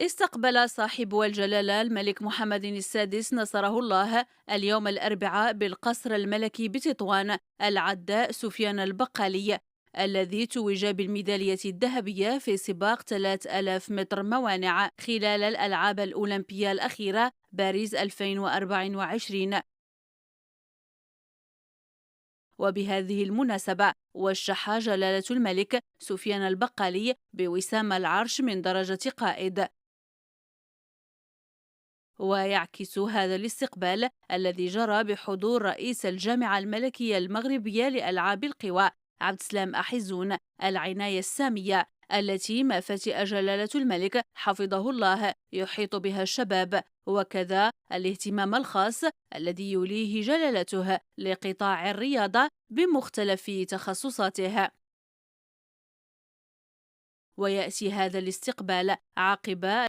استقبل صاحب الجلالة الملك محمد السادس نصره الله اليوم الأربعاء بالقصر الملكي بتطوان العداء سفيان البقالي، الذي توج بالميدالية الذهبية في سباق 3000 متر موانع خلال الألعاب الأولمبية الأخيرة باريس 2024. وبهذه المناسبة وشح جلالة الملك سفيان البقالي بوسام العرش من درجة قائد. ويعكس هذا الاستقبال الذي جرى بحضور رئيس الجامعة الملكية المغربية لألعاب القوى عبد السلام أحزون العناية السامية التي مفاتيح جلالة الملك حفظه الله يحيط بها الشباب، وكذا الاهتمام الخاص الذي يوليه جلالته لقطاع الرياضة بمختلف تخصصاته. ويأتي هذا الاستقبال عقب